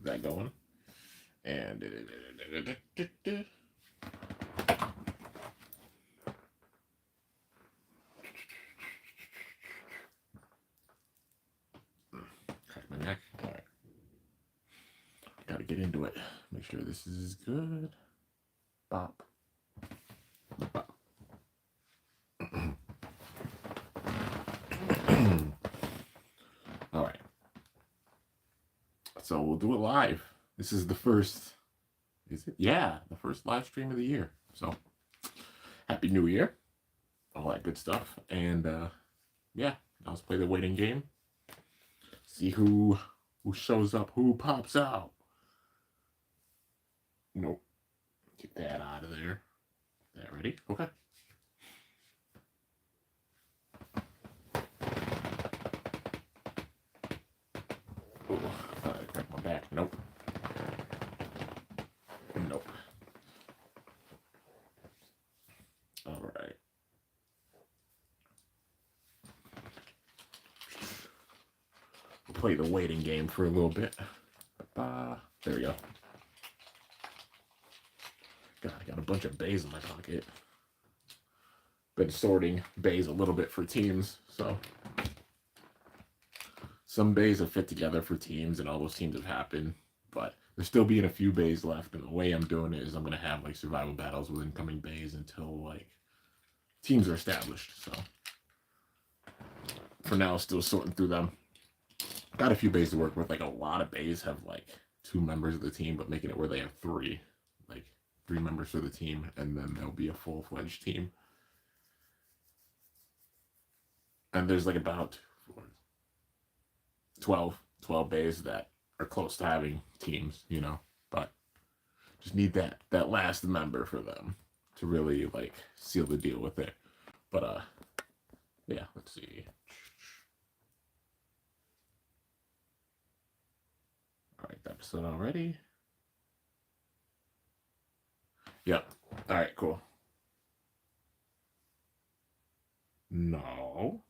that going. And crack my neck. All right, gotta get into it. Make sure this is good. Bop. Bop. All right. So we'll do it live. This is the first. Is it? Yeah, the first live stream of the year. So happy New Year, all that good stuff, and yeah, now let's play the waiting game. See who shows up, who pops out. Nope. Get that out of there. That ready? Okay. Oh, I cracked my back. Nope. Nope. All right. We'll play the waiting game for a little bit. There we go. God, I got a bunch of bays in my pocket. Been sorting bays a little bit for teams, so some bays have fit together for teams, and all those teams have happened. But there's still being a few bays left, and the way I'm doing it is I'm gonna have like survival battles with incoming bays until like teams are established. So for now, still sorting through them. Got a few bays to work with. Like a lot of bays have like 2 members of the team, but making it where they have 3, like 3 members for the team, and then there'll be a full-fledged team. And there's like about 12 bays that are close to having teams, you know, but just need that last member for them to really like seal the deal with it. But yeah, let's see. All right, episode already. Yep. All right, cool. No.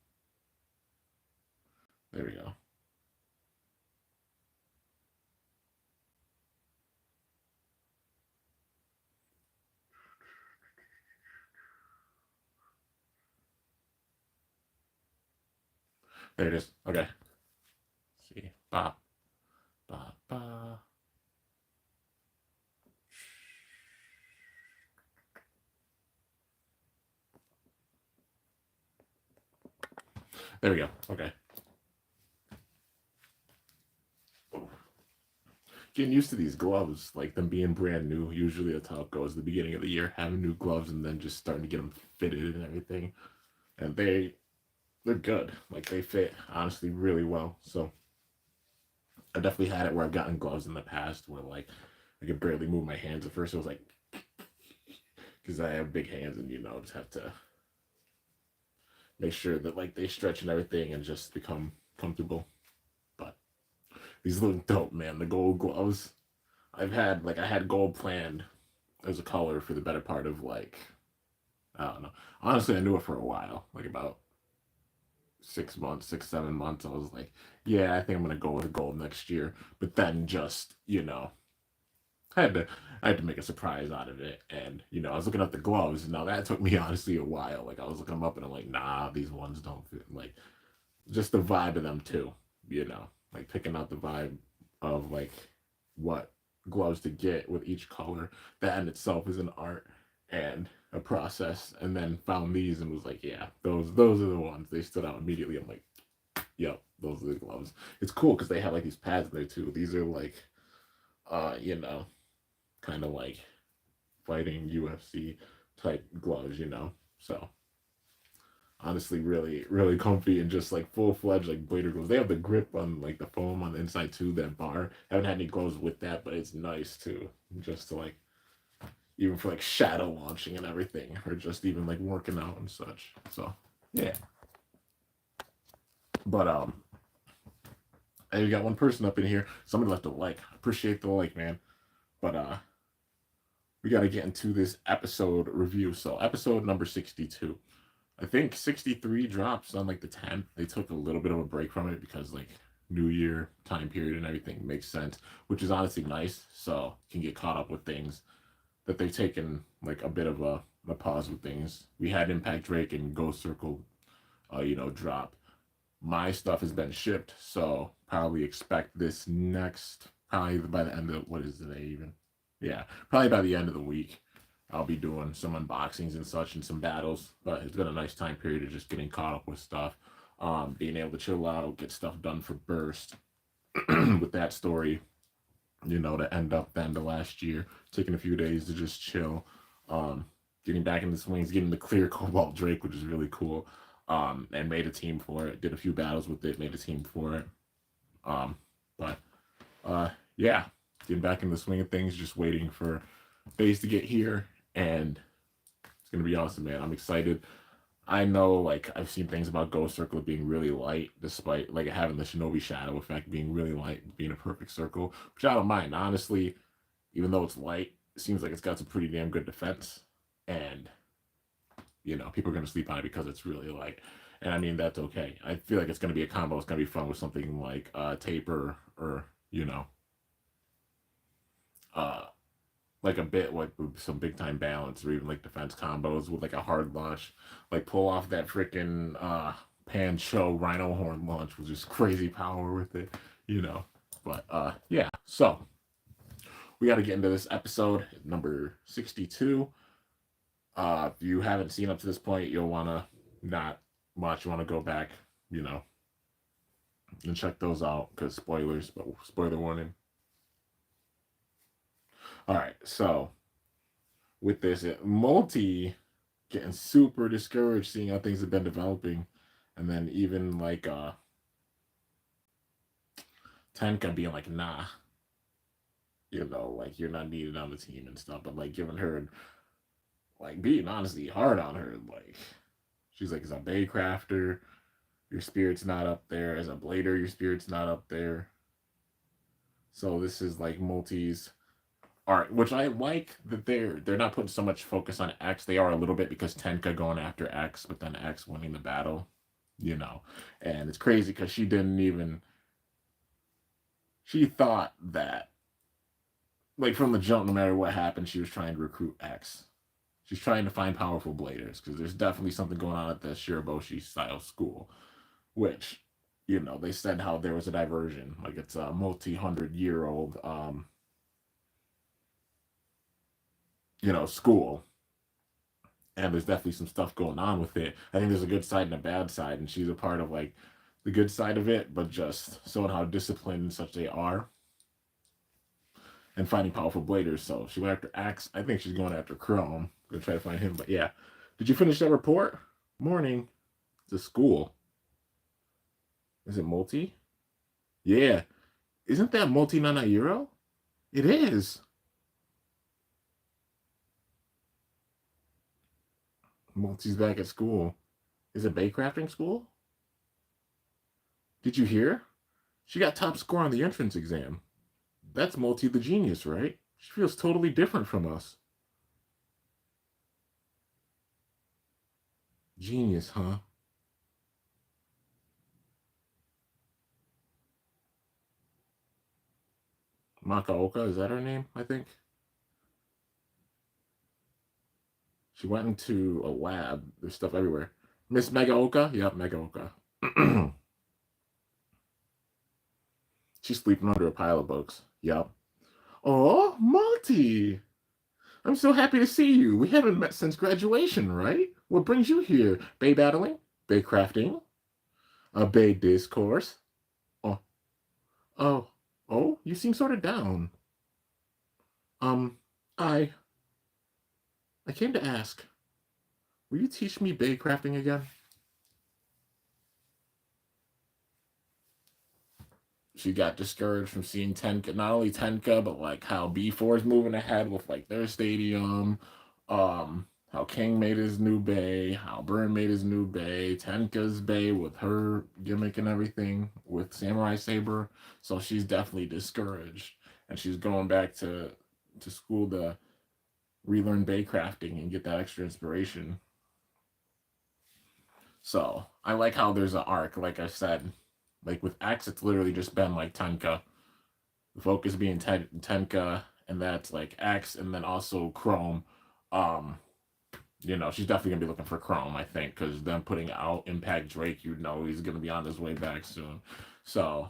There we go. There it is. Okay. Let's see. Ba. Ba. Ba. There we go. Okay. Getting used to these gloves, like them being brand new. Usually that's how it goes. The beginning of the year, having new gloves and then just starting to get them fitted and everything. And they're good. Like they fit honestly really well. So I definitely had it where I've gotten gloves in the past where like I could barely move my hands. At first it was like because I have big hands and just have to make sure that like they stretch and everything and just become comfortable. But these look dope, man. The gold gloves. I had gold planned as a color for the better part of like I don't know. Honestly, I knew it for a while, like about 6 months, 7 months. I was like, yeah, I think I'm gonna go with gold next year. But then just I had to I had to make a surprise out of it, and I was looking at the gloves. Now that took me honestly a while. Like I was looking them up, and I'm like, nah, these ones don't fit. Like just the vibe of them too. Like picking out the vibe of like what gloves to get with each color. That in itself is an art and a process. And then found these and was like, yeah, those are the ones. They stood out immediately. I'm like, yep, those are the gloves. It's cool because they have like these pads in there too. These are like, kind of like fighting UFC type gloves. So honestly, really, really comfy and just like full fledged like blader gloves. They have the grip on like the foam on the inside too. That bar. Haven't had any gloves with that, but it's nice too. Just to like even for like shadow launching and everything, or just even like working out and such. So yeah. But hey, we got one person up in here. Somebody left a like. Appreciate the like, man. But we got to get into this episode review. So episode number 62. I think 63 drops on like the 10th. They took a little bit of a break from it because like New Year time period and everything makes sense, which is honestly nice. So you can get caught up with things that they've taken like a bit of a pause with things. We had Impact Drake and Ghost Circle, drop. My stuff has been shipped, so probably expect this next, probably by the end of, what is today even? Yeah, probably by the end of the week. I'll be doing some unboxings and such and some battles, but it's been a nice time period of just getting caught up with stuff, being able to chill out, get stuff done for Burst with that story, to end up the end of last year, taking a few days to just chill, um, getting back in the swings, getting the clear Cobalt Drake, which is really cool, and made a team for it. Did a few battles with it, made a team for it. Um, but yeah, getting back in the swing of things, just waiting for phase to get here, and it's gonna be awesome, man. I'm excited. I know, like, I've seen things about Ghost Circle being really light, despite like having the Shinobi Shadow effect being really light, being a perfect circle, which I don't mind. Honestly, even though it's light, it seems like it's got some pretty damn good defense, and people are gonna sleep on it because it's really light. And I mean that's okay. I feel like it's gonna be a combo. It's gonna be fun with something like Taper or uh like a bit like with some big time balance or even like defense combos with like a hard launch, like pull off that freaking Pan Show Rhino Horn launch with just crazy power with it, you know. But yeah, so we got to get into this episode number 62. If you haven't seen up to this point, you'll want to not watch. You want to go back, you know, and check those out because spoilers, but spoiler warning. All right, so with this, multi getting super discouraged seeing how things have been developing, and then even like Tenka being like, nah, like you're not needed on the team and stuff, but like giving her like being honestly hard on her, like she's like, as a bay crafter, your spirit's not up there. As a blader, your spirit's not up there. So this is like multis art, which I like that they're not putting so much focus on X. They are a little bit because Tenka going after X, but then X winning the battle, you know. And it's crazy because she thought that like from the jump, no matter what happened, she was trying to recruit X. She's trying to find powerful bladers because there's definitely something going on at the Shiraboshi style school, which they said how there was a diversion, like it's a multi-100-year-old school, and there's definitely some stuff going on with it. I think there's a good side and a bad side, and she's a part of like the good side of it, but just showing how disciplined and such they are and finding powerful bladers. So she went after Axe. I think she's going after Chrome. Gonna try to find him. But yeah. Did you finish that report? Morning. It's a school. Is it multi? Yeah. Isn't that multi Nana Euro? It is. Multi's back at school. Is it Baycrafting school? Did you hear? She got top score on the entrance exam. That's Multi the genius, right? She feels totally different from us. Genius, huh? Makaoka, is that her name? I think. She went into a lab. There's stuff everywhere. Miss Megaoka? Yep, Megaoka. She's sleeping under a pile of books. Yep. Oh, Monty! I'm so happy to see you. We haven't met since graduation, right? What brings you here? Bay battling? Bay crafting? A bay discourse? Oh, oh, oh, you seem sort of down. Um, I I came to ask, will you teach me bay crafting again? She got discouraged from seeing Tenka, not only Tenka, but like how B4 is moving ahead with like their stadium, how King made his new bay, how Burn made his new bay, Tenka's bay with her gimmick and everything with Samurai Saber. So she's definitely discouraged, and she's going back to school to relearn bay crafting and get that extra inspiration. So I like how there's an arc, like I said. Like with X, it's literally just been like Tenka. The focus being Tenka, and that's like X, and then also Chrome. Um, she's definitely gonna be looking for Chrome, I think, because them putting out Impact Drake, he's gonna be on his way back soon. So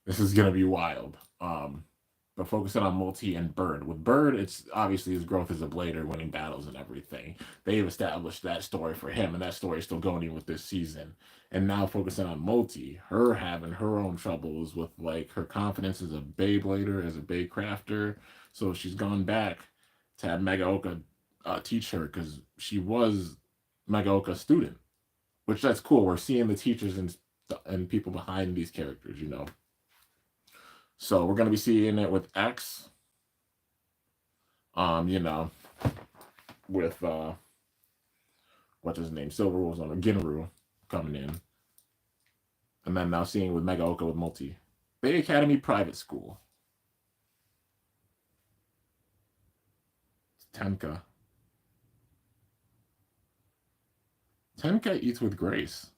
this is gonna be wild. But focusing on Multi and Bird. With Bird, it's obviously his growth as a blader, winning battles and everything. They've established that story for him, and that story is still going even with this season. And now focusing on Multi, her having her own troubles with like her confidence as a Beyblader, as a Bay crafter. So she's gone back to have Megaoka teach her because she was Megaoka's student, which that's cool. We're seeing the teachers and people behind these characters. So we're gonna be seeing it with X. Um, you know, with what's his name? Silver was on Ginru coming in. And then now seeing with Mega Oka with Multi. Bay Academy Private School. Tenka. Tenka eats with grace.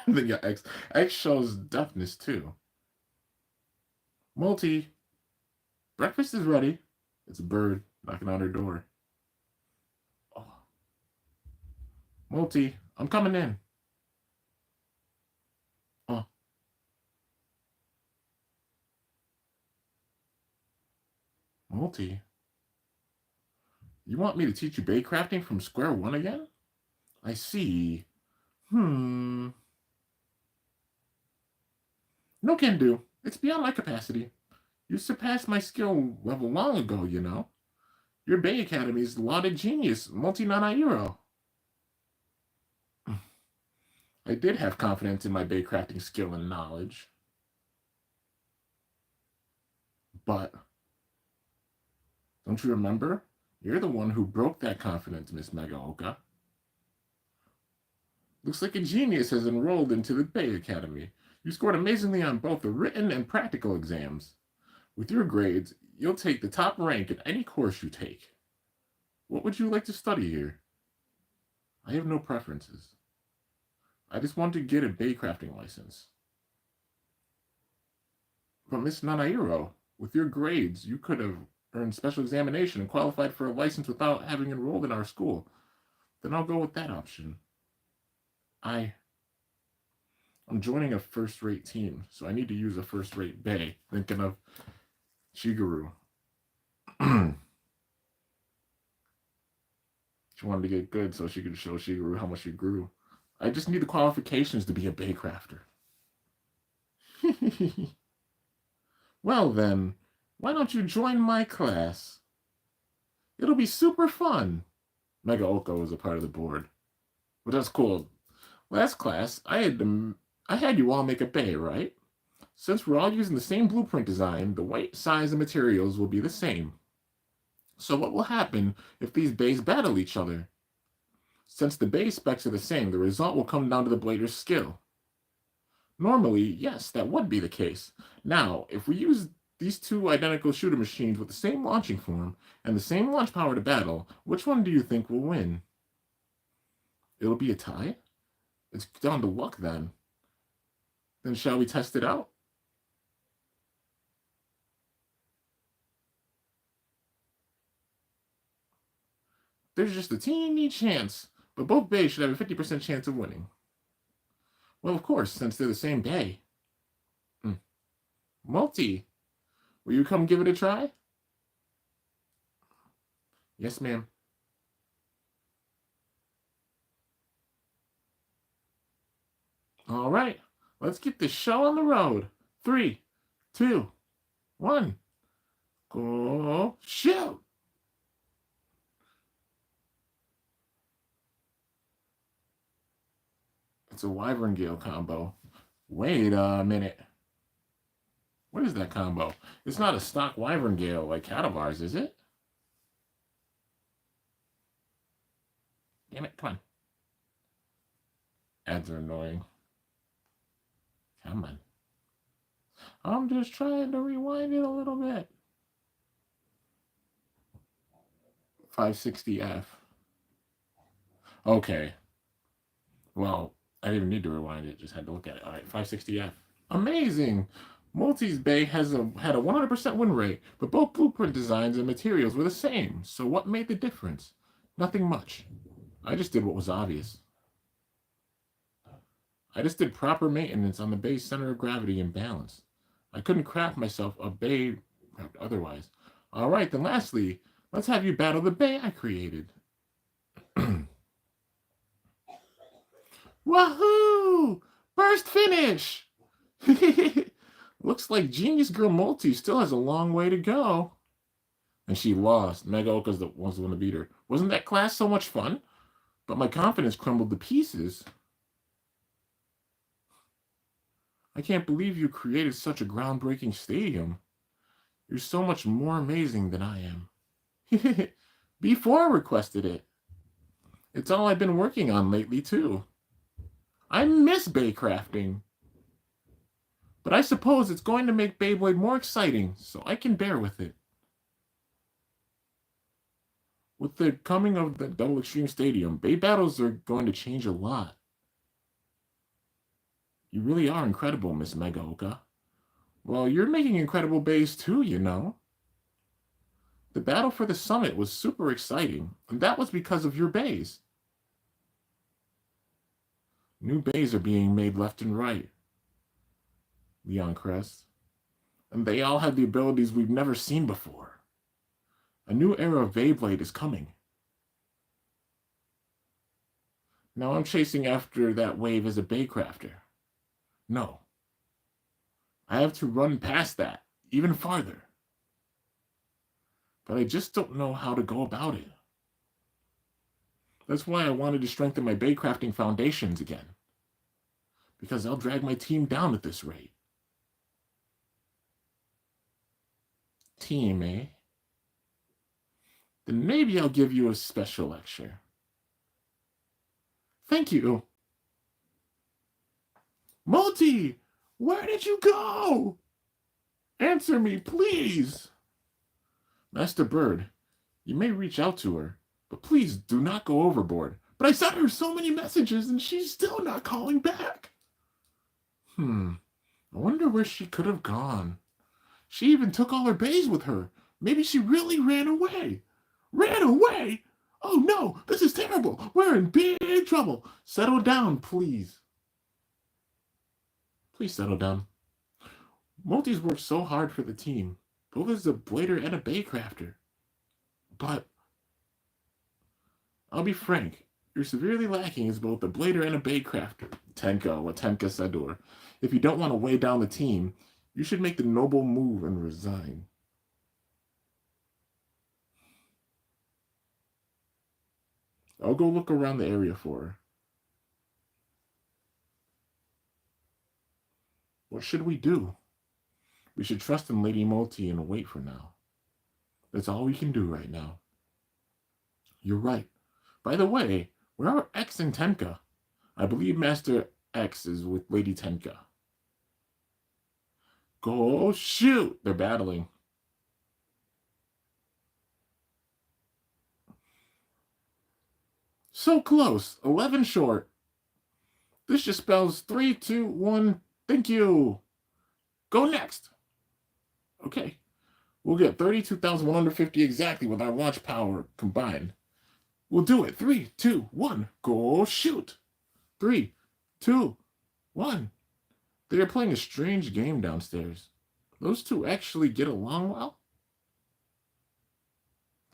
Then yeah, X. X shows deafness too. Multi. Breakfast is ready. It's a bird knocking on her door. Oh. Multi, I'm coming in. Oh. Multi. You want me to teach you bay crafting from square one again? I see. No can do. It's beyond my capacity. You surpassed my skill level long ago. Your Bay Academy's lauded genius, multi-nanairo. I did have confidence in my bay crafting skill and knowledge. But don't you remember? You're the one who broke that confidence, Miss Megaoka. Looks like a genius has enrolled into the Bay Academy. You scored amazingly on both the written and practical exams. With your grades, you'll take the top rank in any course you take. What would you like to study here? I have no preferences. I just want to get a bay crafting license. But Miss Nanairo, with your grades, you could have earned special examination and qualified for a license without having enrolled in our school. Then I'll go with that option. I'm joining a first-rate team, so I need to use a first-rate bay. Thinking of Shigeru. She wanted to get good so she could show Shigeru how much she grew. I just need the qualifications to be a bay crafter. Well then, why don't you join my class? It'll be super fun. Mega Oko was a part of the board. But that's cool. Last class, I had you all make a bay, right? Since we're all using the same blueprint design, the weight, size, and materials will be the same. So what will happen if these bays battle each other? Since the bay specs are the same, the result will come down to the blader's skill. Normally, yes, that would be the case. Now, if we use these two identical shooter machines with the same launching form and the same launch power to battle, which one do you think will win? It'll be a tie? It's down to luck then. Then shall we test it out? There's just a teeny chance, but both bays should have a 50% chance of winning. Well, of course, since they're the same bay. Multi, will you come give it a try? Yes, ma'am. All right, let's get this show on the road. 3, 2, 1. Go shoot! It's a Wyvern Gale combo. Wait a minute. What is that combo? It's not a stock Wyvern Gale like Catavar's, is it? Damn it, come on. Ads are annoying. Come on. I'm just trying to rewind it a little bit. 560F. Okay. Well, I didn't even need to rewind it, just had to look at it. All right, 560F. Amazing! Multi's Bay had a 100% win rate, but both blueprint designs and materials were the same. So what made the difference? Nothing much. I just did what was obvious. I just did proper maintenance on the bay's center of gravity and balance. I couldn't craft myself a bay otherwise. All right, then lastly, let's have you battle the bay I created. Wahoo! First finish! Looks like Genius Girl Multi still has a long way to go. And she lost. Mega Oka's was the one to beat her. Wasn't that class so much fun? But my confidence crumbled to pieces. I can't believe you created such a groundbreaking stadium. You're so much more amazing than I am. B4 requested it. It's all I've been working on lately, too. I miss Baycrafting. But I suppose it's going to make Beyblade more exciting, so I can bear with it. With the coming of the Double Extreme Stadium, Bay battles are going to change a lot. You really are incredible, Miss Megaoka. Well, you're making incredible bays too, you know. The battle for the summit was super exciting, and that was because of your bays. New bays are being made left and right. Leon Crest. And they all have the abilities we've never seen before. A new era of Beyblade is coming. Now I'm chasing after that wave as a Baycrafter. No. I have to run past that, even farther. But I just don't know how to go about it. That's why I wanted to strengthen my Baycrafting foundations again. Because I'll drag my team down at this rate. Team, eh? Then maybe I'll give you a special lecture. Thank you. Multi, where did you go? Answer me, please. Master Bird, you may reach out to her, but please do not go overboard. But I sent her so many messages and she's still not calling back. I wonder where she could have gone. She even took all her bays with her. Maybe she really ran away. Ran away? Oh no, this is terrible. We're in big trouble. Settle down, please. Please settle down. Multi's worked so hard for the team, both as a blader and a Baycrafter. But I'll be frank, you're severely lacking as both a blader and a Baycrafter. Tenka, what Tenka said to her. If you don't want to weigh down the team, you should make the noble move and resign. I'll go look around the area for her. What should we do? We should trust in Lady Multi and wait for now. That's all we can do right now. You're right. By the way, where are X and Tenka? I believe Master X is with Lady Tenka. Go shoot! They're battling. So close. 11 short. This just spells 3, 2, 1. Thank you. Go next. Okay. We'll get 32,150 exactly with our launch power combined. We'll do it. 3, 2, 1. Go shoot. 3, 2, 1. They are playing a strange game downstairs. Those two actually get along well?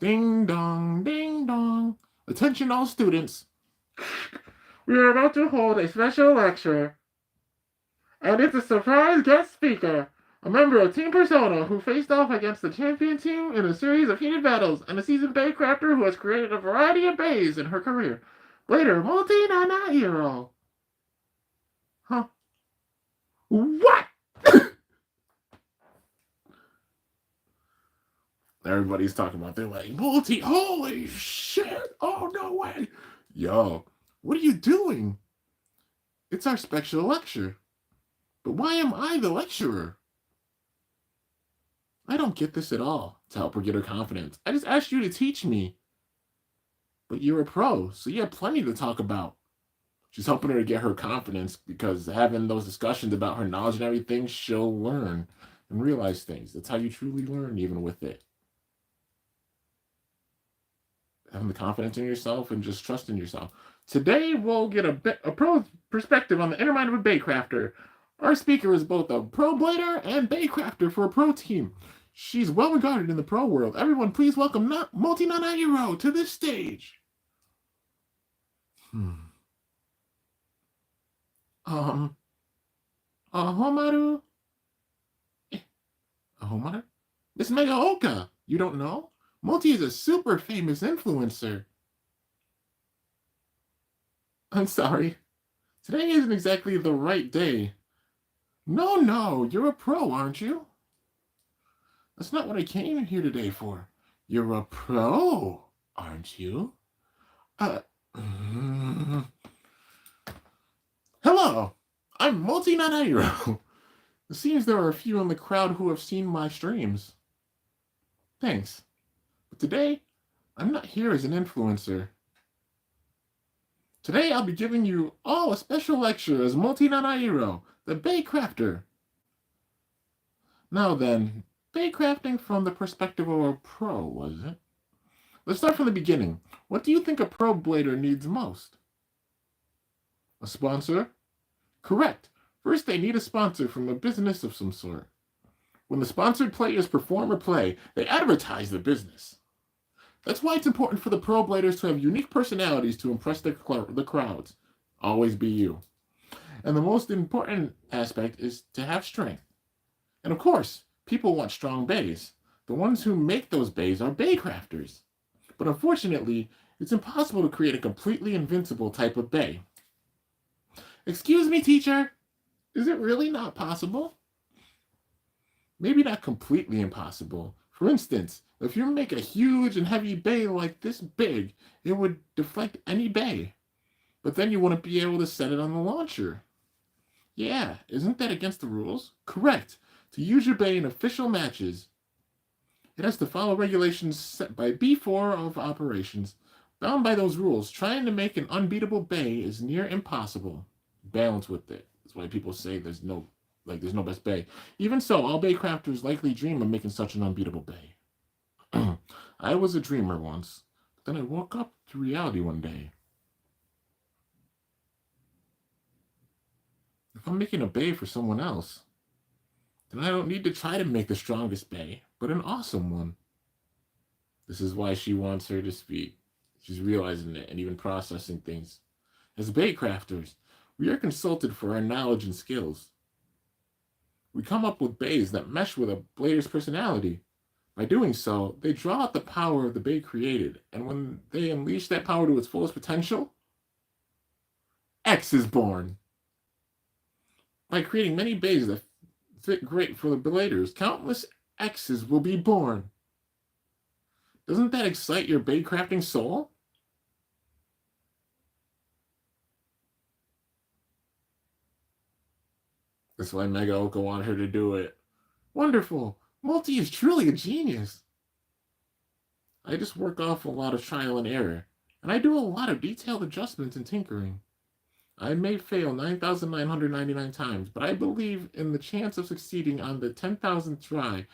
Ding dong, ding dong. Attention all students. We are about to hold a special lecture. And it's a surprise guest speaker. A member of Team Persona who faced off against the champion team in a series of heated battles, and a seasoned Baycrafter who has created a variety of bays in her career. Later, Multi-Nana Hero. Huh? What? Everybody's talking about, they're like, Multi, holy shit, oh no way. Yo, what are you doing? It's our special lecture. But why am I the lecturer? I don't get this at all. To help her get her confidence, I just asked you to teach me. But you're a pro, so you have plenty to talk about. She's helping her to get her confidence because having those discussions about her knowledge and everything, she'll learn and realize things. That's how you truly learn, even with it. Having the confidence in yourself and just trusting yourself. Today, we'll get a pro perspective on the inner mind of a Baycrafter. Our speaker is both a pro blader and Baycrafter for a pro team. She's well regarded in the pro world. Everyone, please welcome Multi-Nanayiro to this stage. Homaru? Homaru? Miss Megaoka, you don't know? Multi is a super famous influencer. I'm sorry. Today isn't exactly the right day. No, you're a pro, aren't you? That's not what I came here today for. You're a pro, aren't you? Hello, I'm Multi-Nanayiro. It seems there are a few in the crowd who have seen my streams. Thanks. But today, I'm not here as an influencer. Today, I'll be giving you all a special lecture as Multi-Nanayiro, the Baycrafter. Now then, Baycrafting from the perspective of a pro, was it? Let's start from the beginning. What do you think a pro blader needs most? A sponsor? Correct. First, they need a sponsor from a business of some sort. When the sponsored players perform or play, they advertise the business. That's why it's important for the pro bladers to have unique personalities to impress the crowds. Always be you. And the most important aspect is to have strength. And of course, people want strong bays. The ones who make those bays are Baycrafters. But unfortunately, it's impossible to create a completely invincible type of bay. Excuse me, teacher. Is it really not possible? Maybe not completely impossible. For instance, if you make a huge and heavy bay like this big, it would deflect any bay. But then you wouldn't be able to set it on the launcher. Yeah, isn't that against the rules? Correct. To use your bay in official matches, it has to follow regulations set by B4 of operations. Bound by those rules, trying to make an unbeatable bay is near impossible. Balance with it. That's why people say there's no best bay. Even so, all Baycrafters likely dream of making such an unbeatable bay. I was a dreamer once, but then I woke up to reality one day. If I'm making a bay for someone else, then I don't need to try to make the strongest bay, but an awesome one. This is why she wants her to speak. She's realizing it and even processing things. As Baycrafters, we are consulted for our knowledge and skills. We come up with bays that mesh with a blader's personality. By doing so, they draw out the power of the bay created, and when they unleash that power to its fullest potential, X is born. By creating many bays that fit great for the bladers, countless X's will be born. Doesn't that excite your Baycrafting soul? That's why Megaoka wanted her to do it. Wonderful. Multi is truly a genius. I just work off a lot of trial and error, and I do a lot of detailed adjustments and tinkering. I may fail 9,999 times, but I believe in the chance of succeeding on the 10,000th try.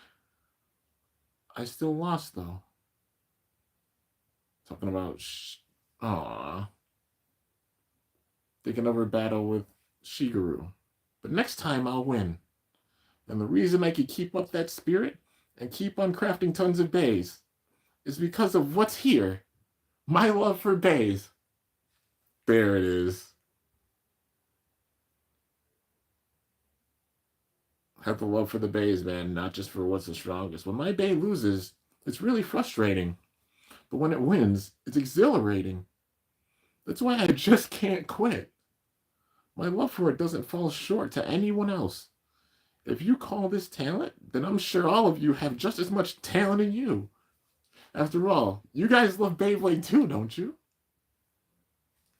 I still lost, though. Talking about thinking of her battle with Shigeru. But next time I'll win. And the reason I can keep up that spirit and keep on crafting tons of bays is because of what's here. My love for bays. There it is. I have the love for the bays, man, not just for what's the strongest. When my bay loses, it's really frustrating. But when it wins, it's exhilarating. That's why I just can't quit. My love for it doesn't fall short to anyone else. If you call this talent, then I'm sure all of you have just as much talent in you. After all, you guys love Beyblade too, don't you?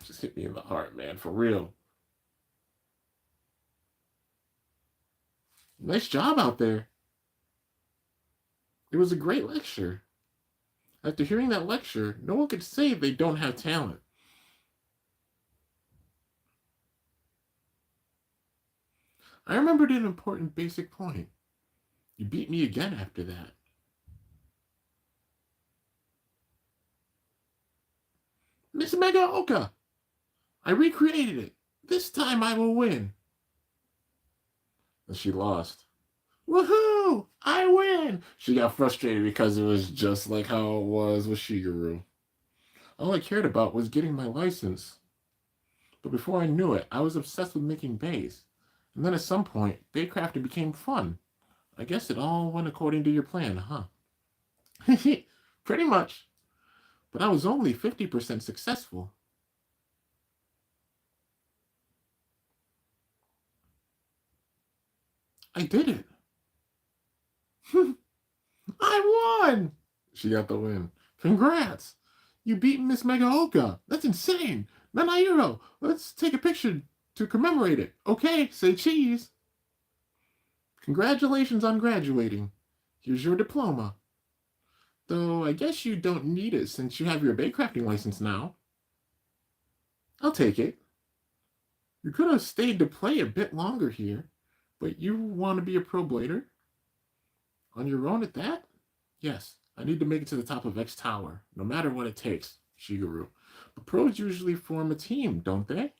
Just hit me in the heart, man, for real. Nice job out there. It was a great lecture. After hearing that lecture, no one could say they don't have talent. I remembered an important basic point. You beat me again after that. Miss Megaoka! I recreated it. This time I will win. And she lost. Woohoo! I win! She got frustrated because it was just like how it was with Shigeru. All I cared about was getting my license. But before I knew it, I was obsessed with making bays. And then at some point, baycrafting became fun. I guess it all went according to your plan, huh? Pretty much. But I was only 50% successful. I did it. I won! She got the win. Congrats! You beat Miss Megaoka. That's insane. Nanahiro, let's take a picture to commemorate it. Okay, say cheese. Congratulations on graduating. Here's your diploma. Though I guess you don't need it since you have your baycrafting license now. I'll take it. You could have stayed to play a bit longer here, but you want to be a pro blader? On your own at that? Yes, I need to make it to the top of X Tower, no matter what it takes, Shigeru. But pros usually form a team, don't they?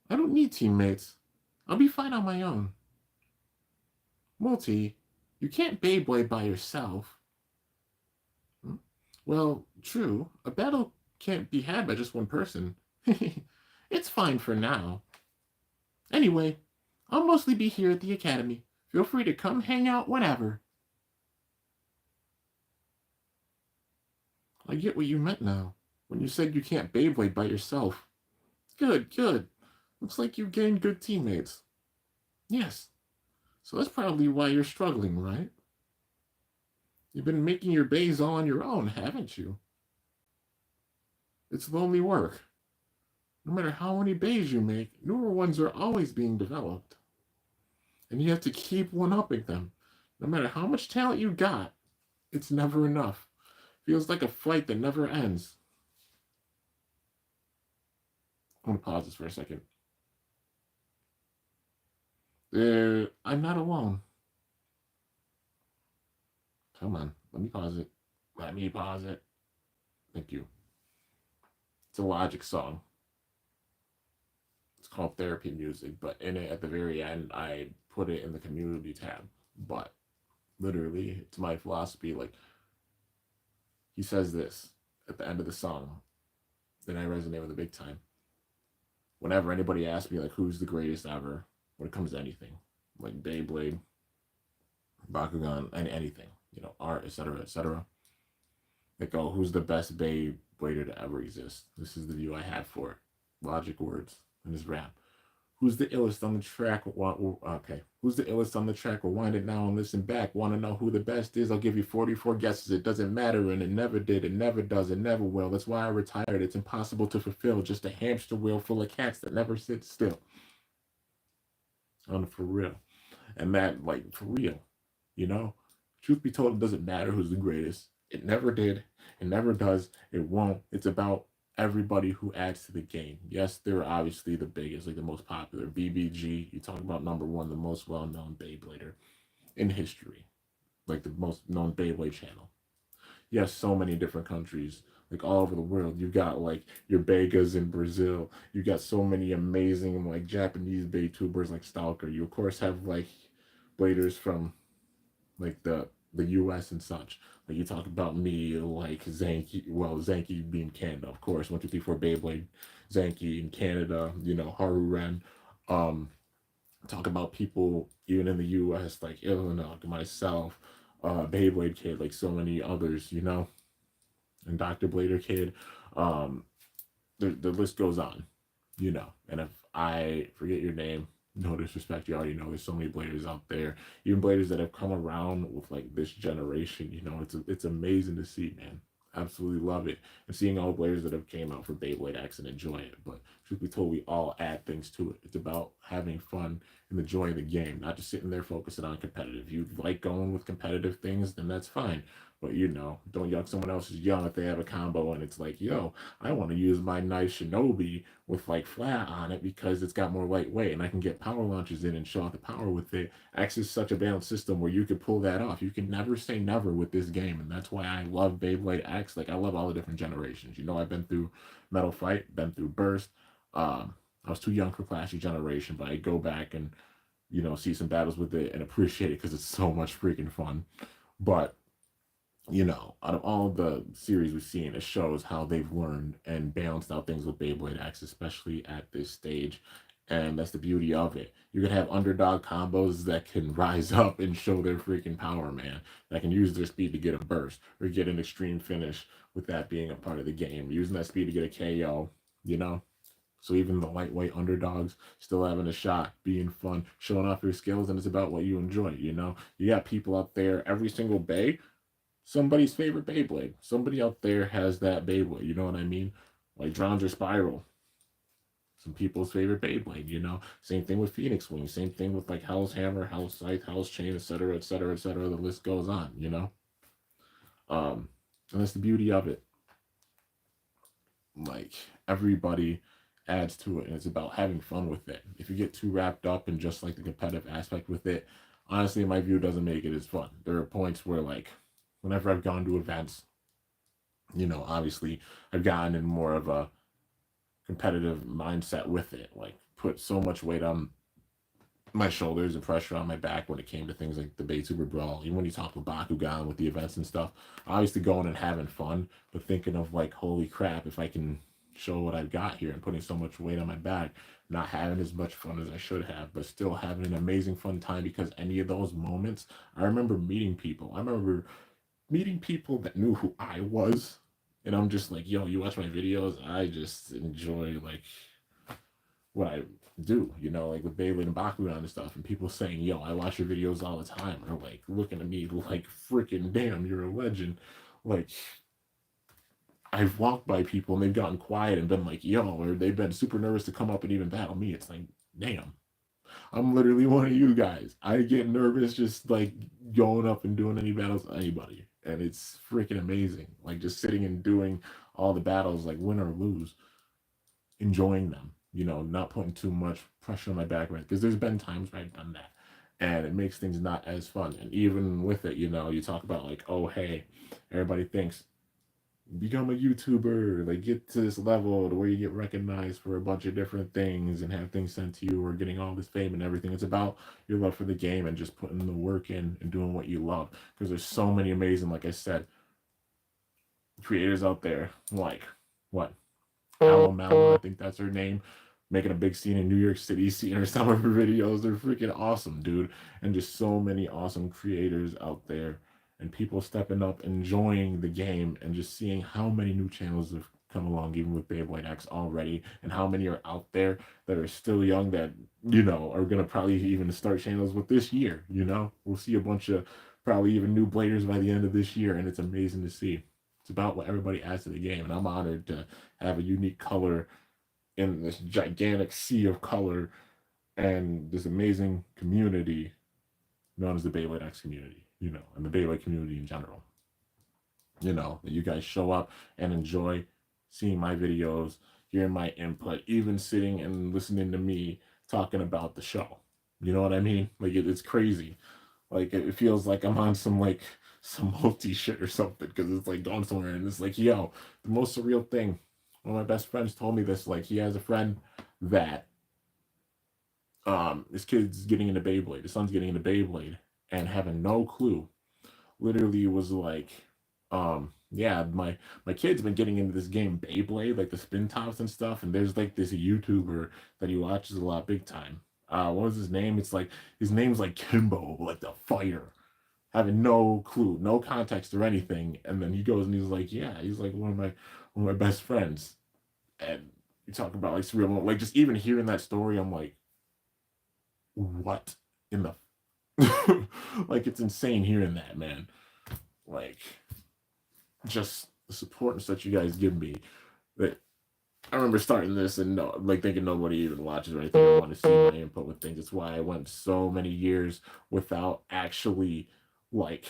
I don't need teammates. I'll be fine on my own. Multi, you can't Beyblade by yourself. Well, true. A battle can't be had by just one person. It's fine for now. Anyway, I'll mostly be here at the academy. Feel free to come hang out whenever. I get what you meant now, when you said you can't Beyblade by yourself. Good, good. Looks like you gained good teammates. Yes. So that's probably why you're struggling, right? You've been making your bays all on your own, haven't you? It's lonely work. No matter how many bays you make, newer ones are always being developed. And you have to keep one-upping them. No matter how much talent you got, it's never enough. Feels like a fight that never ends. I'm going to pause this for a second. I'm not alone. Come on, let me pause it. Let me pause it. Thank you. It's a Logic song. It's called Therapy Music, but in it, at the very end, I put it in the community tab. But literally, it's my philosophy. Like, he says this at the end of the song, then I resonate with it big time. Whenever anybody asks me, like, who's the greatest ever, when it comes to anything, like Beyblade, Bakugan, and anything, art, etc., etc., they go, who's the best Beyblader to ever exist? This is the view I have for it. Logic words in this rap. Who's the illest on the track? Okay. Who's the illest on the track? Rewind it now and listen back. Want to know who the best is? I'll give you 44 guesses. It doesn't matter, and it never did. It never does. It never will. That's why I retired. It's impossible to fulfill. Just a hamster wheel full of cats that never sit still. For real. And that, like, for real. Truth be told, it doesn't matter who's the greatest. It never did. It never does. It won't. It's about everybody who adds to the game. Yes, they're obviously the biggest, like the most popular. BBG, you talk about number one, the most well-known Beyblader in history, like the most known Beyblade channel. Yes, so many different countries, like all over the world. You got like your Begas in Brazil. You got so many amazing like Japanese Beytubers like Stalker. You of course have like bladers from like the US and such. Like you talk about me, like Zanky, well, Zanky being Canada, of course. 1, 2, 3, 4 Beyblade, Zanky in Canada, Haru Ren. Talk about people even in the US, like Illinois, myself, Beyblade Kid, like so many others, and Dr. Blader Kid. The list goes on, And if I forget your name, no disrespect, you already know there's so many bladers out there, even bladers that have come around with like this generation. It's amazing to see, man. Absolutely love it, and seeing all the bladers that have came out for Beyblade X and enjoy it. But truth be told, we all add things to it. It's about having fun and enjoying the game, not just sitting there focusing on competitive. If you like going with competitive things, then that's fine. But don't yuck someone else's yum if they have a combo and it's like, yo, I want to use my nice Shinobi with like flat on it because it's got more lightweight and I can get power launches in and show off the power with it. X is such a balanced system where you could pull that off. You can never say never with this game, and that's why I love Beyblade X. Like I love all the different generations. I've been through Metal Fight, been through Burst. I was too young for Classic Generation, but I go back and see some battles with it and appreciate it because it's so much freaking fun. But out of all the series we've seen, it shows how they've learned and balanced out things with Beyblade X, especially at this stage. And that's the beauty of it. You can have underdog combos that can rise up and show their freaking power, man. That can use their speed to get a burst or get an extreme finish with that being a part of the game. Using that speed to get a KO, you know? So even the lightweight underdogs still having a shot, being fun, showing off your skills, and it's about what you enjoy. You got people out there every single bay, somebody's favorite Beyblade. Somebody out there has that Beyblade, you know what I mean? Like Drowns or Spiral. Some people's favorite Beyblade. Same thing with Phoenix Wing, same thing with like Hell's Hammer, Hell's Scythe, Hell's Chain, etc., etc., etc. The list goes on. And that's the beauty of it. Like everybody adds to it, and it's about having fun with it. If you get too wrapped up in just like the competitive aspect with it, honestly, in my view, doesn't make it as fun. There are points where like whenever I've gone to events, obviously I've gotten in more of a competitive mindset with it. Like put so much weight on my shoulders and pressure on my back when it came to things like the Bay Super Brawl. Even when you talk with Bakugan with the events and stuff, obviously going and having fun, but thinking of like, holy crap, if I can show what I've got here and putting so much weight on my back, not having as much fun as I should have, but still having an amazing fun time because any of those moments, I remember meeting people. I remember meeting people that knew who I was. And I'm just like, yo, you watch my videos, I just enjoy like what I do, like with Beyblade and Bakugan and stuff. And people saying, yo, I watch your videos all the time. Or like looking at me like freaking damn, you're a legend. Like I've walked by people and they've gotten quiet and been like, yo, or they've been super nervous to come up and even battle me. It's like, damn. I'm literally one of you guys. I get nervous just like going up and doing any battles with anybody. And it's freaking amazing. Like just sitting and doing all the battles, like win or lose, enjoying them, not putting too much pressure on my back, right? Because there's been times where I've done that. And it makes things not as fun. And even with it, you talk about like, oh, hey, everybody thinks become a YouTuber, like get to this level to where you get recognized for a bunch of different things and have things sent to you or getting all this fame and everything. It's about your love for the game and just putting the work in and doing what you love. Because there's so many amazing, like I said, creators out there like what? Aloe Mallow, I think that's her name, making a big scene in New York City, seeing her some of her videos. They're freaking awesome, dude. And just so many awesome creators out there and people stepping up, enjoying the game, and just seeing how many new channels have come along, even with Beyblade X already, and how many are out there that are still young that, are going to probably even start channels with this year. We'll see a bunch of probably even new bladers by the end of this year, and it's amazing to see. It's about what everybody adds to the game, and I'm honored to have a unique color in this gigantic sea of color and this amazing community known as the Beyblade X community, and the Beyblade community in general. That you guys show up and enjoy seeing my videos, hearing my input, even sitting and listening to me talking about the show. You know what I mean? Like it's crazy. Like it feels like I'm on some multi shit or something because it's like going somewhere and it's like, yo, the most surreal thing. One of my best friends told me this. Like he has a friend that his kid's getting into Beyblade. His son's getting into Beyblade and having no clue. Literally was like, yeah, my kid's been getting into this game Beyblade, like the spin tops and stuff. And there's like this YouTuber that he watches a lot, big time. What was his name? It's like his name's like Kimbo, like the fighter. Having no clue, no context or anything, and then he goes and he's like, yeah, he's like one of my best friends, and you talk about like surreal, like just even hearing that story, I'm like, what in the like it's insane hearing that, man. Like just the support and such you guys give me, that I remember starting this and no, like thinking nobody even watches or anything or want to see my input with things. It's why I went so many years without actually like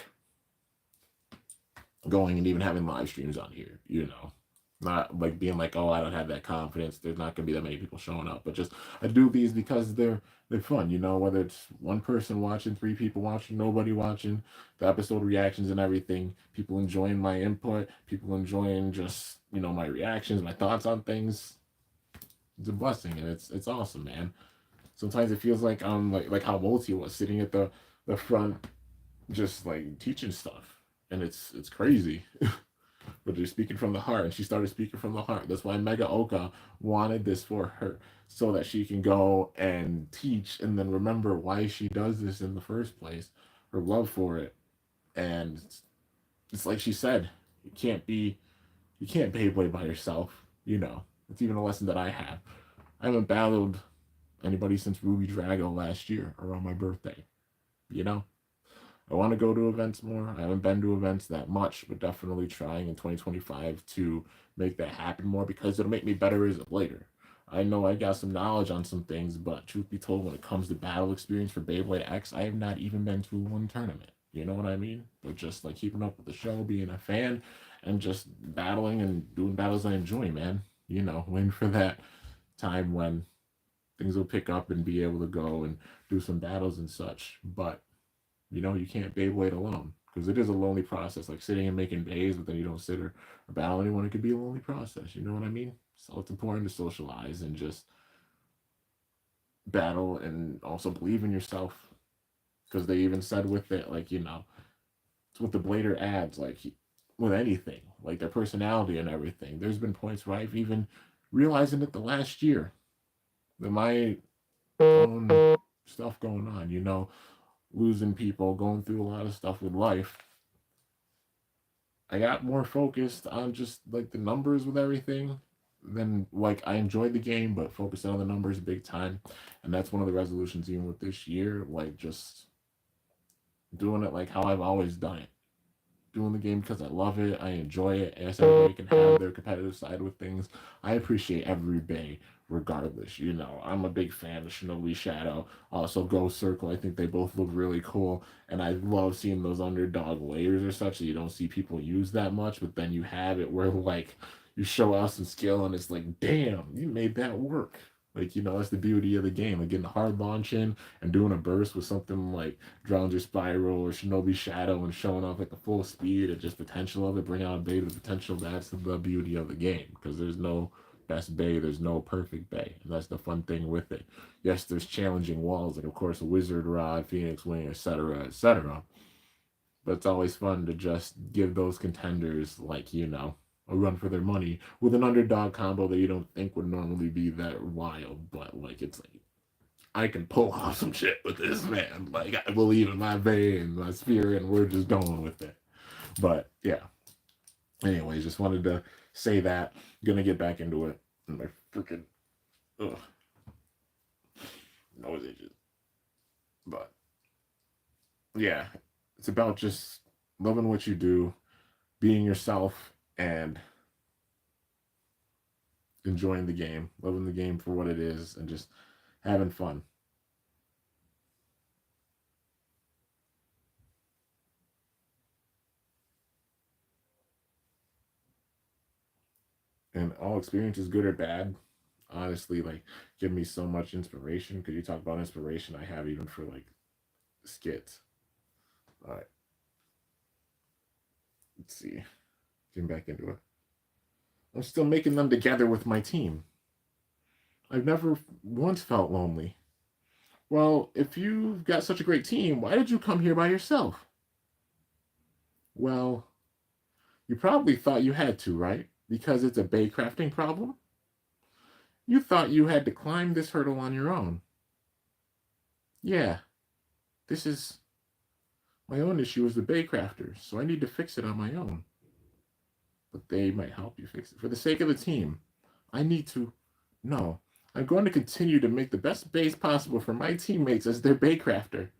going and even having live streams on here, you know. Not like being like, oh, I don't have that confidence. There's not gonna be that many people showing up. But just I do these because they're fun, you know, whether it's one person watching, three people watching, nobody watching, the episode reactions and everything, people enjoying my input, people enjoying just, you know, my reactions, my thoughts on things. It's a blessing and it's awesome, man. Sometimes it feels like I'm like how Multi was sitting at the front just like teaching stuff. And it's crazy. But you're speaking from the heart, and she started speaking from the heart. That's why Mega Oka wanted this for her, so that she can go and teach, and then remember why she does this in the first place, her love for it. And it's like she said, you can't be, you can't Beyblade by yourself. You know, it's even a lesson that I have. I haven't battled anybody since Ruby Drago last year around my birthday. You know, I want to go to events more. I haven't been to events that much, but definitely trying in 2025 to make that happen more because it'll make me better as a later. I know I got some knowledge on some things, but truth be told, when it comes to battle experience for Beyblade X, I have not even been to one tournament. You know what I mean? But just like keeping up with the show, being a fan, and just battling and doing battles I enjoy, man. You know, waiting for that time when things will pick up and be able to go and do some battles and such. But you know, you can't Beyblade alone because it is a lonely process. Like sitting and making bays, but then you don't sit or battle anyone. It could be a lonely process. You know what I mean? So it's important to socialize and just battle and also believe in yourself. Because they even said with it, like, you know, it's with the Blader ads, like with anything, like their personality and everything. There's been points where I've even realizing it the last year that my own stuff going on, you know, losing people, going through a lot of stuff with life, I got more focused on just like the numbers with everything than like I enjoyed the game, but focused on the numbers big time. And that's one of the resolutions even with this year, like just doing it like how I've always done it. Doing the game because I love it, I enjoy it. As everybody can have their competitive side with things, I appreciate every bay regardless. You know, I'm a big fan of Shinobi Shadow, also Ghost Circle. I think they both look really cool, and I love seeing those underdog layers or such that you don't see people use that much. But then you have it where like you show off some skill, and it's like, damn, you made that work. Like, you know, that's the beauty of the game. Like getting a hard launch in and doing a burst with something like Drowner Spiral or Shinobi Shadow and showing off like the full speed and just potential of it, bring out a bay to the potential. That's the beauty of the game because there's no best bay, there's no perfect bay, and that's the fun thing with it. Yes, there's challenging walls, like of course Wizard Rod, Phoenix Wing, etc., etc. But it's always fun to just give those contenders like, you know, a run for their money with an underdog combo that you don't think would normally be that wild, but like it's like I can pull off some shit with this man. Like I believe in my vein, my spirit, and we're just going with it. But yeah. Anyways, just wanted to say that. Gonna get back into it. And my freaking ugh, nose itches. But yeah, it's about just loving what you do, being yourself, and enjoying the game, loving the game for what it is, and just having fun. And all experiences, good or bad, honestly, like give me so much inspiration. Because you talk about inspiration, I have even for like skits. All right, let's see. Getting back into it. I'm still making them together with my team. I've never once felt lonely. Well, if you've got such a great team, why did you come here by yourself? Well, you probably thought you had to, right? Because it's a bay crafting problem? You thought you had to climb this hurdle on your own. Yeah, this is my own issue as the bay crafter, so I need to fix it on my own. But they might help you fix it. For the sake of the team, I need to. No, I'm going to continue to make the best bays possible for my teammates as their bay crafter.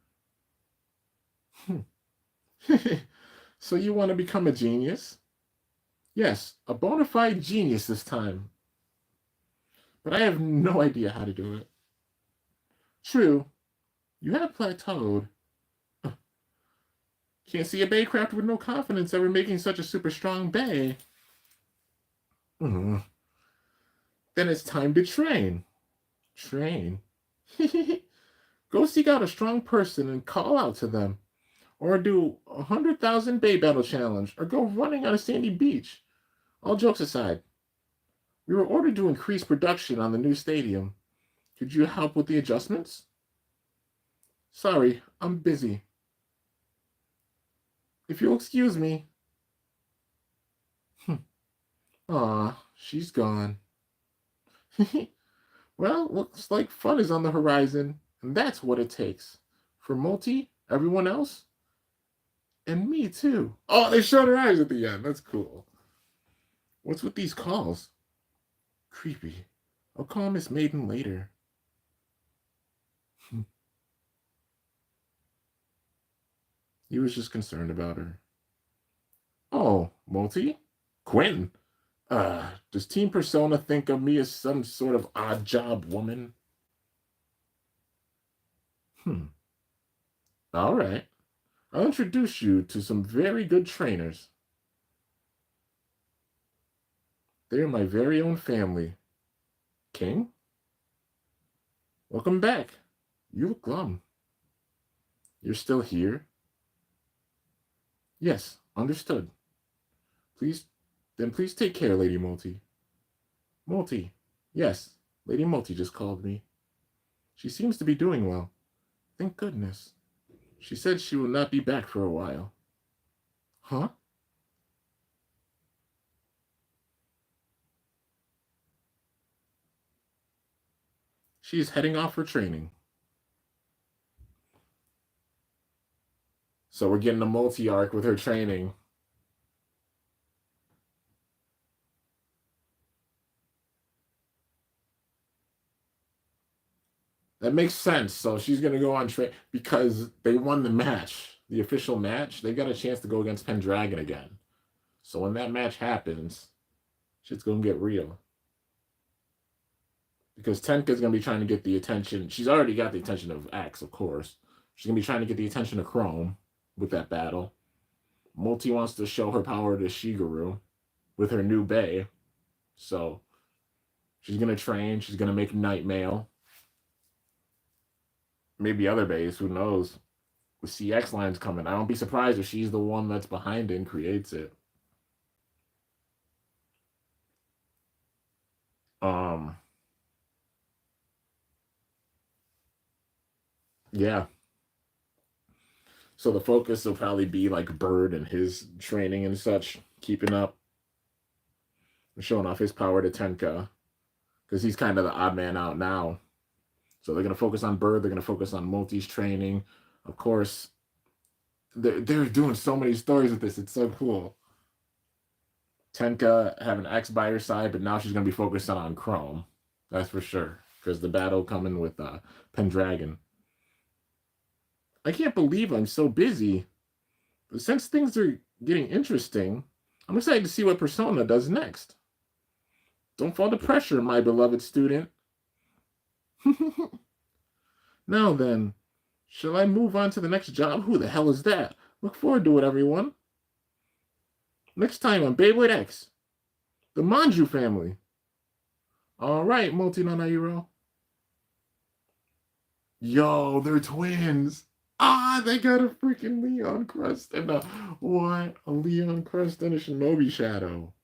So you want to become a genius? Yes, a bona fide genius this time. but I have no idea how to do it. True, you have plateaued. Can't see a Baycraft with no confidence ever making such a super strong Bay. Mhm. Then it's time to train. Train? Go seek out a strong person and call out to them. Or do 100,000 Bay Battle Challenge. Or go running on a sandy beach. All jokes aside, we were ordered to increase production on the new stadium. Could you help with the adjustments? Sorry, I'm busy. If you'll excuse me. Aw, she's gone. Well, looks like fun is on the horizon, and that's what it takes. For Multi, everyone else, and me too. Oh, they showed her eyes at the end. That's cool. What's with these calls? Creepy. I'll call Miss Maiden later. He was just concerned about her. Oh, Multi? Quinn? Does Team Persona think of me as some sort of odd job woman? All right. I'll introduce you to some very good trainers. They're my very own family. King? Welcome back. You look glum. You're still here? Yes, understood. Please take care, Lady Multi. Multi. Yes, Lady Multi just called me. She seems to be doing well. Thank goodness. She said she will not be back for a while. Huh? She is heading off for training. So we're getting a multi-arc with her training. That makes sense. So she's going to go on train because they won the match, the official match. They got a chance to go against Pendragon again. So when that match happens, shit's going to get real. Because Tenka's going to be trying to get the attention. She's already got the attention of Axe, of course. She's going to be trying to get the attention of Chrome with that battle. Multi wants to show her power to Shigeru with her new Bay. So she's going to train. She's going to make Night Mail. Maybe other Bays, who knows? With CX lines coming, I don't be surprised if she's the one that's behind it and creates it. Yeah. So the focus will probably be like Bird and his training and such, keeping up, showing off his power to Tenka, because he's kind of the odd man out now. So they're gonna focus on Bird. They're gonna focus on Multi's training. Of course, they're doing so many stories with this. It's so cool. Tenka having X by her side, but now she's gonna be focused on Chrome. That's for sure. Because the battle coming with Pendragon. I can't believe I'm so busy. But since things are getting interesting, I'm excited to see what Persona does next. Don't fall to pressure, my beloved student. Now then, shall I move on to the next job? Who the hell is that? Look forward to it, everyone. Next time on Beyblade X, the Manju family. All right, Multi no Nairo. Yo, they're twins. Ah, they got a freaking Leon crest and a Leon crest and a Shinobi shadow.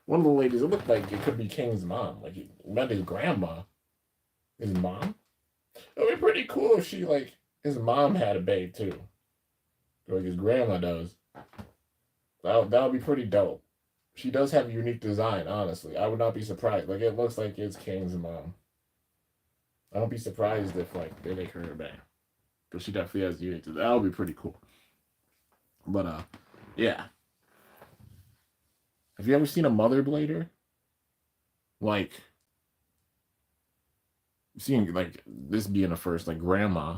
One of the ladies, it looked like it could be King's mom. Like, he met his grandma. His mom? It would be pretty cool if she, like, his mom had a babe, too. Like his grandma does. That would be pretty dope. She does have a unique design, honestly. I would not be surprised. Like, it looks like it's King's mom. I don't be surprised if, like, they make her a babe. Because she definitely has a unique design. That would be pretty cool. But, yeah. Have you ever seen a mother blader? Like, seeing like this being a first, like grandma,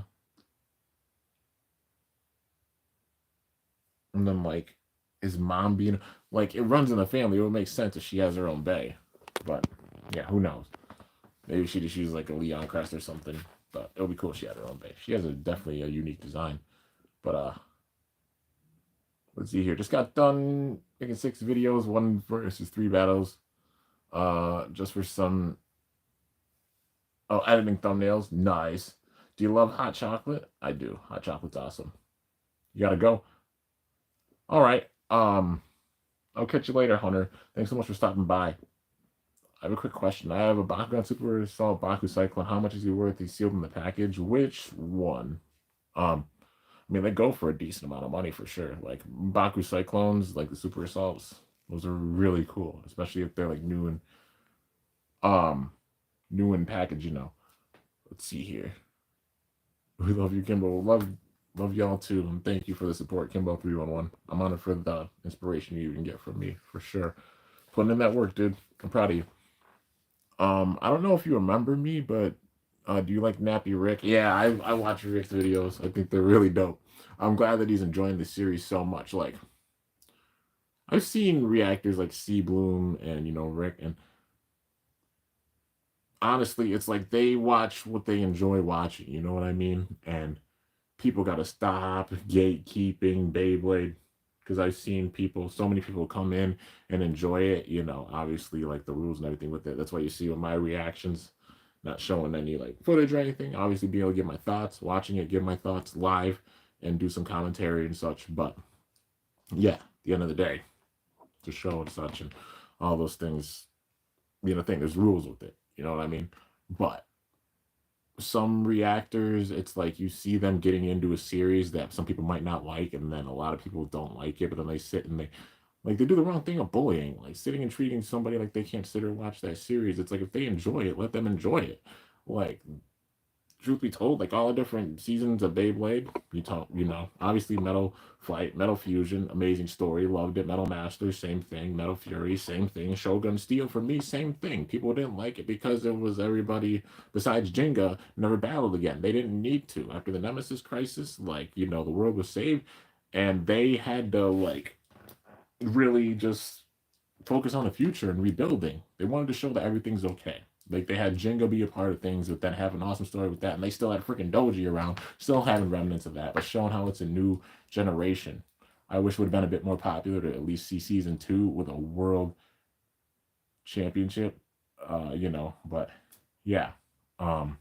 and then like his mom being like it runs in the family. It would make sense if she has her own bay, but yeah, who knows? Maybe she just used like a Leon crest or something. But it would be cool if she had her own base. She has a definitely a unique design. But let's see here. Just got done making 6 videos, 1 versus 3 battles. Just for some editing thumbnails. Nice. Do you love hot chocolate? I do. Hot chocolate's awesome. You gotta go. All right. I'll catch you later, Hunter. Thanks so much for stopping by. I have a quick question. I have a Bakugan Super Assault Baku Cyclone. How much is he worth? He's sealed in the package. Which one? I mean, they go for a decent amount of money for sure. Like Baku Cyclones, like the Super Assaults, those are really cool, especially if they're like um new in package. Let's see here. We love you, Kimbo. Love y'all too, and thank you for the support, Kimbo311. I'm honored for the inspiration you can get from me for sure. Putting in that work, dude. I'm proud of you. I don't know if you remember me, but do you like Nappy Rick? Yeah, I watch Rick's videos. I think they're really dope. I'm glad that he's enjoying the series so much. Like I've seen reactors like C Bloom and Rick, and honestly, it's like they watch what they enjoy watching. You know what I mean? And people got to stop gatekeeping Beyblade, because I've seen so many people come in and enjoy it. Obviously, like the rules and everything with it. That's why you see with my reactions, not showing any like footage or anything. Obviously, being able to give my thoughts, watching it, give my thoughts live, and do some commentary and such. But yeah, at the end of the day, to show and such and all those things, there's rules with it. You know what I mean? But some reactors, it's like you see them getting into a series that some people might not like, and then a lot of people don't like it, but then they sit and they do the wrong thing of bullying, like sitting and treating somebody like they can't sit or watch that series. It's like if they enjoy it, let them enjoy it. Like truth be told, like all the different seasons of Beyblade, obviously Metal Flight, Metal Fusion, amazing story, loved it. Metal Masters, same thing. Metal Fury, same thing. Shogun Steel, for me, same thing. People didn't like it because it was everybody besides Jenga never battled again. They didn't need to. After the Nemesis Crisis, the world was saved, and they had to, like, really just focus on the future and rebuilding. They wanted to show that everything's okay. Like they had Jenga be a part of things, but then have an awesome story with that, and they still had freaking Doji around, still having remnants of that, but showing how it's a new generation. I wish it would have been a bit more popular to at least see season 2 with a world championship. But yeah. Um,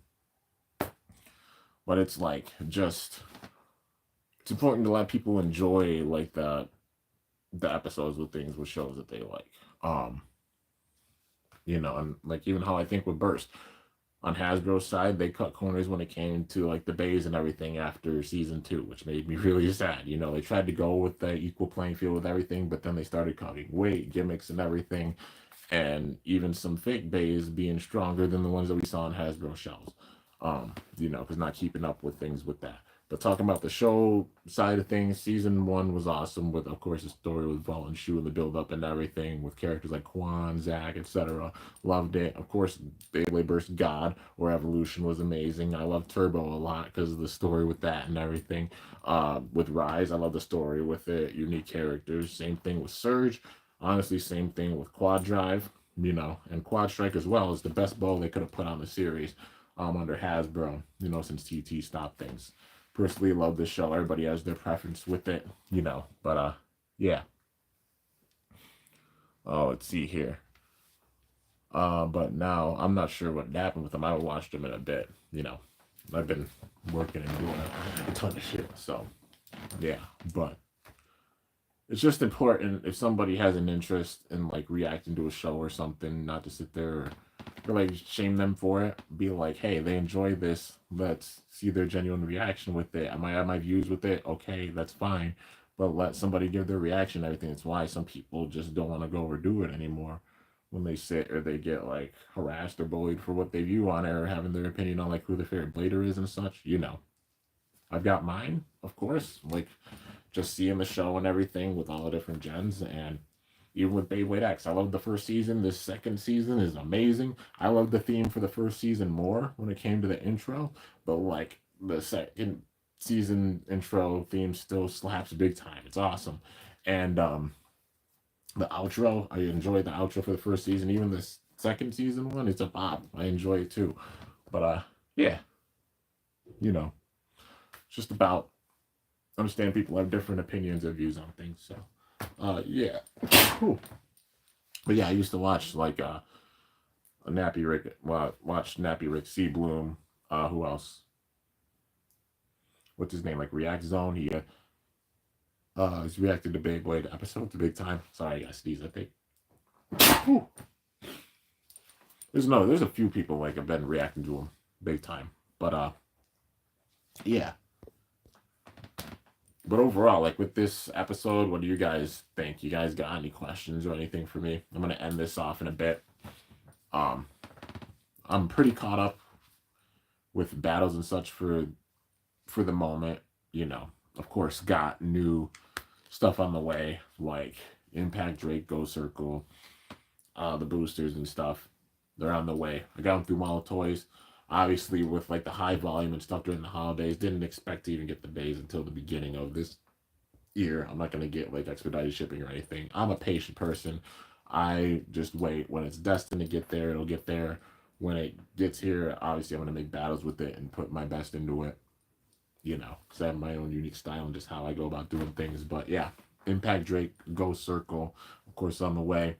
but it's like just it's important to let people enjoy like the episodes with things with shows that they like. And like even how I think with Burst on Hasbro's side, they cut corners when it came to like the bays and everything after season 2, which made me really sad. They tried to go with the equal playing field with everything, but then they started cutting weight gimmicks and everything, and even some fake bays being stronger than the ones that we saw on Hasbro shelves. Because not keeping up with things with that. But talking about the show side of things, season 1 was awesome with, of course, the story with Vault and Shu and the build up and everything with characters like Quan, Zack, etc. Loved it. Of course, Beyblade Burst God or Evolution was amazing. I love Turbo a lot because of the story with that and everything. With Rise, I love the story with it. Unique characters. Same thing with Surge. Honestly, same thing with Quad Drive. And Quad Strike as well is the best bow they could have put on the series under Hasbro. Since TT stopped things. Personally love this show. Everybody has their preference with it, but yeah. Oh, let's see here. But now I'm not sure what happened with him. I haven't watched him in a bit. I've been working and doing a ton of shit. So yeah, but it's just important if somebody has an interest in like reacting to a show or something, not to sit there or like shame them for it. Be like, hey, they enjoy this. Let's see their genuine reaction with it. I might have my views with it. Okay, that's fine. But let somebody give their reaction and everything. It's why some people just don't want to go or do it anymore when they sit or they get like harassed or bullied for what they view on it or having their opinion on like who their favorite blader is and such. I've got mine, of course. Like just seeing the show and everything with all the different gens, and even with Beyblade X. I love the first season. This second season is amazing. I love the theme for the first season more when it came to the intro, but like the second season intro theme still slaps big time. It's awesome. And the outro, I enjoyed the outro for the first season. Even this second season one, it's a bop. I enjoy it too. But yeah, you know, it's just about understand people have different opinions and views on things. So yeah. Cool. But yeah, I used to watch like Nappy Rick. Well, watch Nappy Rick, C Bloom. Who else? What's his name? Like React Zone. He's reacted to Beyblade episodes big time. Sorry, I got sneeze. I think. Whew. There's a few people like have been reacting to him big time. But yeah. But overall, like with this episode, what do you guys think? You guys got any questions or anything for me? I'm gonna end this off in a bit. Um, I'm pretty caught up with battles and such for the moment. You know, of course, got new stuff on the way like Impact Drake Go Circle, the boosters and stuff. They're on the way. I got them through Mall of Toys. Obviously, with like the high volume and stuff during the holidays, didn't expect to even get the bays until the beginning of this year. I'm not gonna get like expedited shipping or anything. I'm a patient person. I just wait. When it's destined to get there, it'll get there. When it gets here, obviously I'm gonna make battles with it and put my best into it. You know, because I have my own unique style and just how I go about doing things. But yeah, Impact Drake Go Circle, of course, on the way.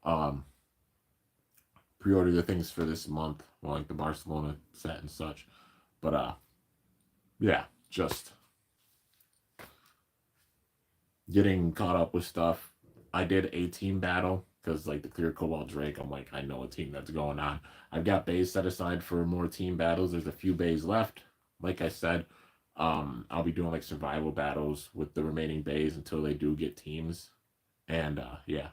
Um, Pre-order the things for this month, like the Barcelona set and such. But yeah, just getting caught up with stuff. I did a team battle because like the Clear Cobalt Drake, I'm like, I know a team that's going on. I've got bays set aside for more team battles. There's a few bays left. Like I said, I'll be doing like survival battles with the remaining bays until they do get teams. And yeah.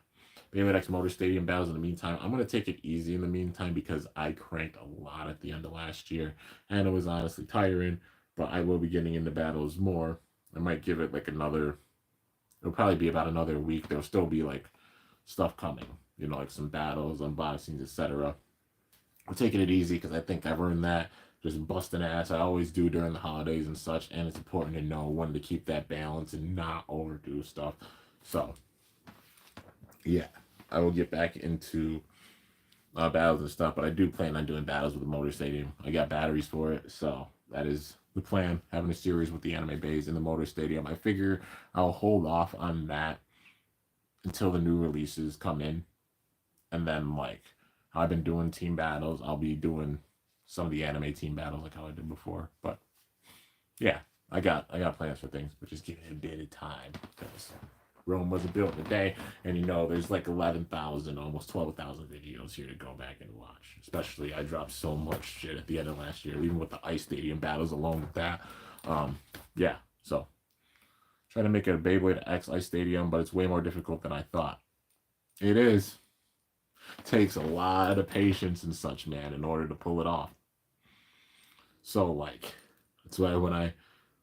Beyblade X Motor Stadium battles in the meantime. I'm going to take it easy in the meantime because I cranked a lot at the end of last year and it was honestly tiring, but I will be getting into battles more. I might give it like it'll probably be about another week. There'll still be like stuff coming, you know, like some battles, unboxings, etc. I'm taking it easy because I think I've earned that. Just busting ass. I always do during the holidays and such, and it's important to know when to keep that balance and not overdo stuff. So, yeah, I will get back into battles and stuff, but I do plan on doing battles with the Motor Stadium. I got batteries for it, so that is the plan. Having a series with the anime bays in the Motor Stadium. I figure I'll hold off on that until the new releases come in, and then like how I've been doing team battles, I'll be doing some of the anime team battles like how I did before. But yeah, I got plans for things, but just give it a bit of time because Rome wasn't built in a day, and you know there's like 11,000, almost 12,000 videos here to go back and watch. Especially I dropped so much shit at the end of last year, even with the Ice Stadium battles along with that. Yeah, so trying to make a Beyblade X Ice Stadium, but it's way more difficult than I thought. It is. Takes a lot of patience and such, man, in order to pull it off. So like that's why when I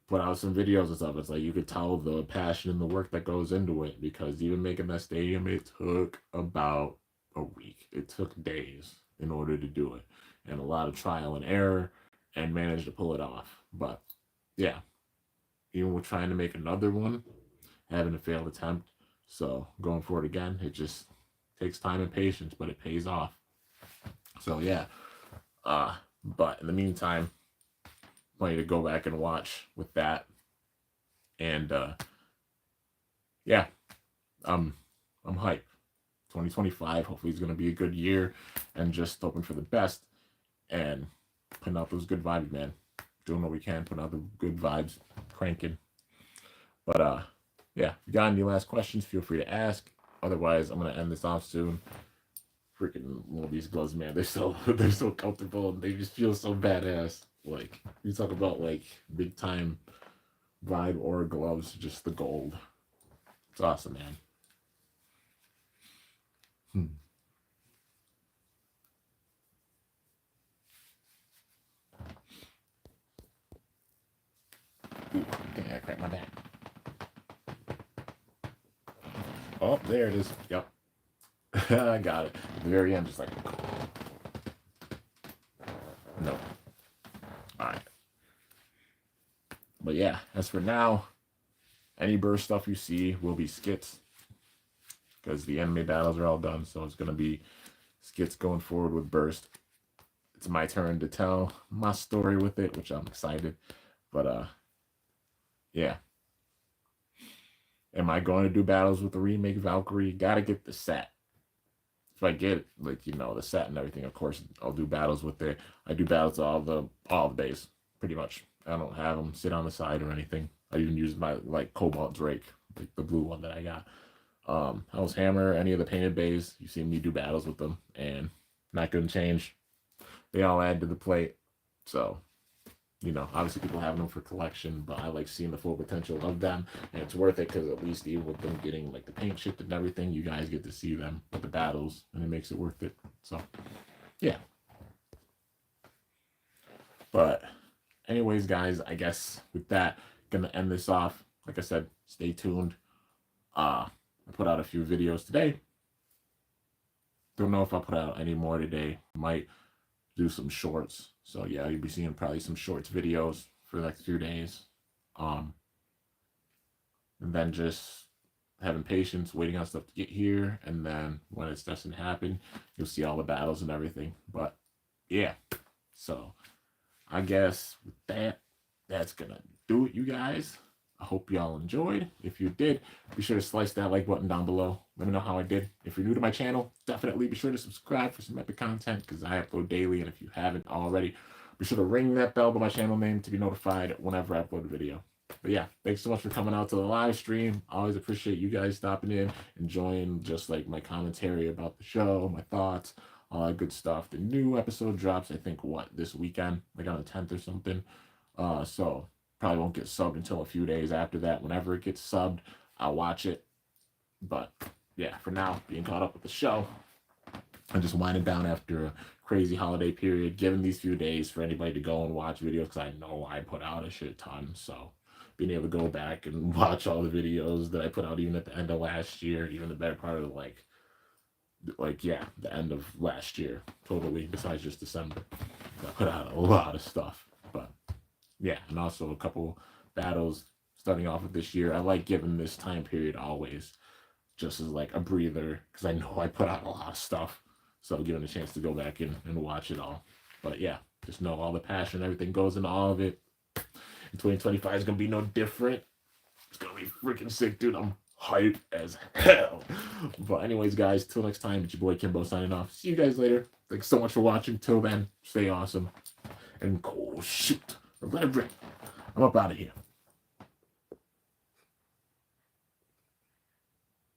put out some videos and stuff, it's like you could tell the passion and the work that goes into it, because even making that stadium, it took about a week. It took days in order to do it, and a lot of trial and error, and managed to pull it off. But yeah, even with trying to make another one, having a failed attempt, so going for it again, it just takes time and patience, but it pays off. So yeah, but in the meantime, plenty to go back and watch with that. And yeah, I'm hyped. 2025 hopefully is going to be a good year, and just hoping for the best and putting out those good vibes, man. Doing what we can, putting out the good vibes, cranking. But yeah, if you got any last questions, feel free to ask. Otherwise, I'm gonna end this off soon. Freaking love these gloves, man. They're so comfortable and they just feel so badass. Like you talk about like big time vibe or gloves, just the gold. It's awesome, man. Ooh, dang, I cracked my back. Oh, there it is. Yep. I got it. At the very end, just like no. Alright. But yeah, as for now, any burst stuff you see will be skits, because the anime battles are all done, so it's gonna be skits going forward with Burst. It's my turn to tell my story with it, which I'm excited. But yeah. Am I going to do battles with the remake Valkyrie? Gotta get the set. If I get like the set and everything, of course I'll do battles with it. I do battles all the days, pretty much. I don't have them sit on the side or anything. I even use my like Cobalt Drake, like the blue one that I got. House Hammer, any of the painted bays, you see me do battles with them, and not gonna change. They all add to the plate, so obviously people have them for collection, but I like seeing the full potential of them, and it's worth it because at least even with them getting like the paint shifted and everything, you guys get to see them with the battles, and it makes it worth it. So, yeah. But, anyways, guys, I guess with that, gonna end this off. Like I said, stay tuned. I put out a few videos today. Don't know if I'll put out any more today. Might do some shorts. So yeah, you'll be seeing probably some shorts videos for the next few days. And then just having patience, waiting on stuff to get here, and then when it doesn't happen, you'll see all the battles and everything. But yeah, so I guess with that, that's gonna do it, you guys. I hope y'all enjoyed. If you did, be sure to slice that like button down below. Let me know how I did. If you're new to my channel, definitely be sure to subscribe for some epic content because I upload daily. And if you haven't already, be sure to ring that bell by my channel name to be notified whenever I upload a video. But yeah, thanks so much for coming out to the live stream. I always appreciate you guys stopping in, enjoying just like my commentary about the show, my thoughts, all that good stuff. The new episode drops, I think, this weekend, like on the 10th or something. So probably won't get subbed until a few days after that. Whenever it gets subbed, I'll watch it. But yeah, for now, being caught up with the show, I'm just winding down after a crazy holiday period, giving these few days for anybody to go and watch videos because I know I put out a shit ton. So being able to go back and watch all the videos that I put out even at the end of last year, even the better part of the end of last year, totally, besides just December. I put out a lot of stuff. But yeah, and also a couple battles starting off with this year. I like giving this time period always just as like a breather because I know I put out a lot of stuff. So giving a chance to go back and watch it all. But yeah, just know all the passion, everything goes into all of it. And 2025 is going to be no different. It's going to be freaking sick, dude. I'm hyped as hell. But anyways, guys, till next time, it's your boy Kimbo signing off. See you guys later. Thanks so much for watching. Till then, stay awesome. And cool shoot. Let it rip. I'm up out of here.